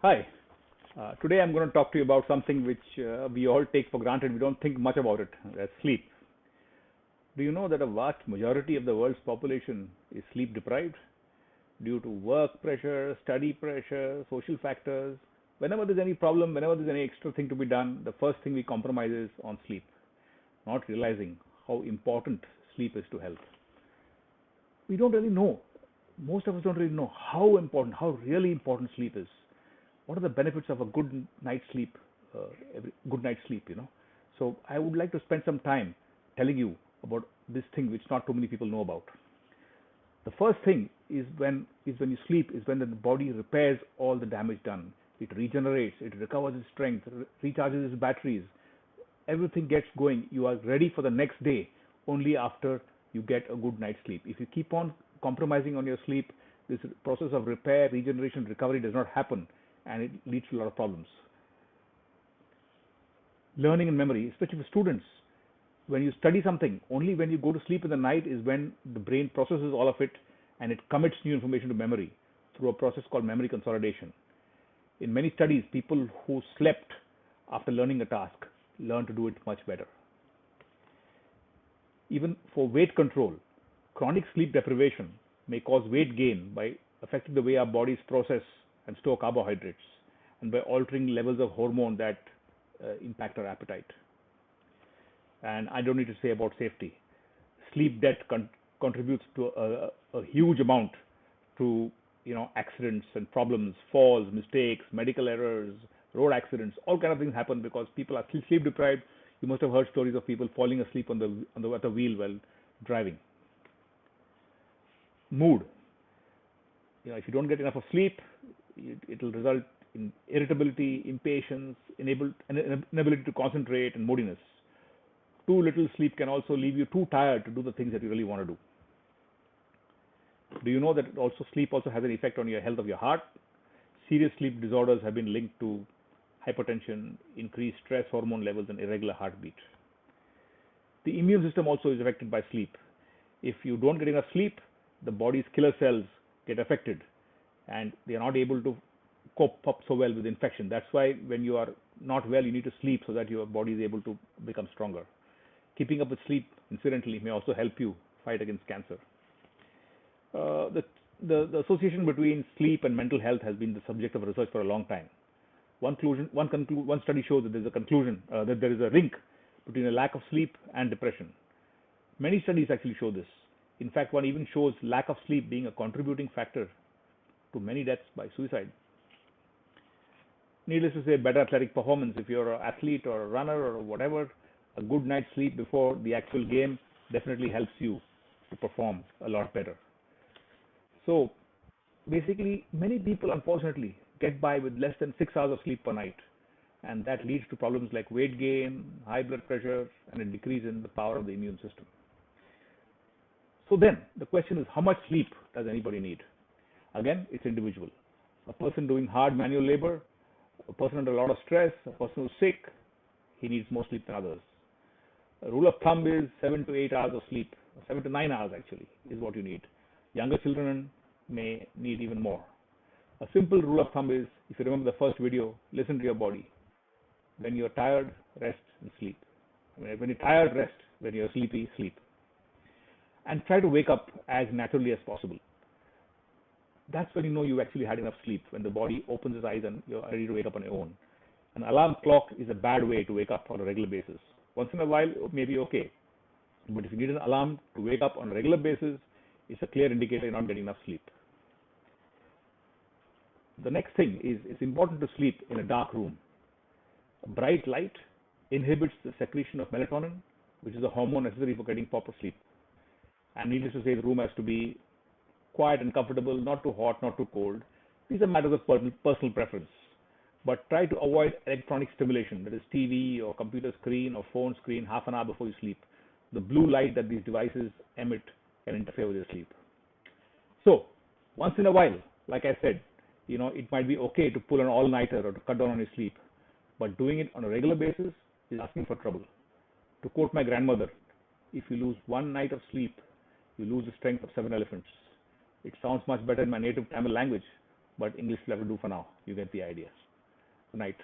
Hi. Today I'm going to talk to you about something which we all take for granted. We don't think much about it. That's sleep. Do you know that a vast majority of the world's population is sleep deprived due to work pressure, study pressure, social factors? Whenever there's any problem, whenever there's any extra thing to be done, the first thing we compromise is on sleep, not realizing how important sleep is to health. We don't really know. Most of us don't really know how important, how really important sleep is. What are the benefits of a good night's sleep, good night's sleep. So I would like to spend some time telling you about this thing which not too many people know about. The first thing is when you sleep is when the body repairs all the damage done. It regenerates, it recovers its strength, recharges its batteries. Everything gets going. You are ready for the next day only after you get a good night's sleep. If you keep on compromising on your sleep, this process of repair, regeneration, recovery does not happen, and it leads to a lot of problems. Learning and memory, especially for students, when you study something, only when you go to sleep in the night is when the brain processes all of it and it commits new information to memory through a process called memory consolidation. In many studies, people who slept after learning a task learn to do it much better. Even for weight control, chronic sleep deprivation may cause weight gain by affecting the way our bodies process and store carbohydrates, and by altering levels of hormone that impact our appetite. And I don't need to say about safety. Sleep debt contributes to a huge amount to accidents and problems, falls, mistakes, medical errors, road accidents. All kind of things happen because people are sleep deprived. You must have heard stories of people falling asleep at the wheel while driving. Mood. If you don't get enough of sleep, it will result in irritability, impatience, inability to concentrate, and moodiness. Too little sleep can also leave you too tired to do the things that you really want to do. Do you know that sleep also has an effect on your health of your heart? Serious sleep disorders have been linked to hypertension, increased stress hormone levels, and irregular heartbeat. The immune system also is affected by sleep. If you don't get enough sleep, the body's killer cells get affected and they are not able to cope up so well with infection. That's why when you are not well, you need to sleep so that your body is able to become stronger. Keeping up with sleep, incidentally, may also help you fight against cancer. The association between sleep and mental health has been the subject of research for a long time. One study shows that there is a conclusion that there is a link between a lack of sleep and depression. Many studies actually show this. In fact, one even shows lack of sleep being a contributing factor to many deaths by suicide. Needless to say, better athletic performance. If you're an athlete or a runner or whatever, a good night's sleep before the actual game definitely helps you to perform a lot better. So basically, many people unfortunately get by with less than 6 hours of sleep per night, and that leads to problems like weight gain, high blood pressure, and a decrease in the power of the immune system. So then the question is, how much sleep does anybody need? Again, it's individual. A person doing hard manual labor, a person under a lot of stress, a person who's sick, he needs more sleep than others. A rule of thumb is 7 to 8 hours of sleep, 7 to 9 hours actually, is what you need. Younger children may need even more. A simple rule of thumb is, if you remember the first video, listen to your body. When you're tired, rest and sleep. When you're tired, rest. When you're sleepy, sleep. And try to wake up as naturally as possible. That's when you know you actually had enough sleep, when the body opens its eyes and you're ready to wake up on your own. An alarm clock is a bad way to wake up on a regular basis. Once in a while, it may be okay. But if you need an alarm to wake up on a regular basis, it's a clear indicator you're not getting enough sleep. The next thing is, it's important to sleep in a dark room. Bright light inhibits the secretion of melatonin, which is a hormone necessary for getting proper sleep. And needless to say, the room has to be quiet and comfortable, not too hot, not too cold. These are matters of personal preference. But try to avoid electronic stimulation, that is TV or computer screen or phone screen, half an hour before you sleep. The blue light that these devices emit can interfere with your sleep. So, once in a while, like I said, it might be okay to pull an all-nighter or to cut down on your sleep. But doing it on a regular basis is asking for trouble. To quote my grandmother, if you lose one night of sleep, you lose the strength of 7 elephants. It sounds much better in my native Tamil language, but English will have to do for now. You get the idea. Good night.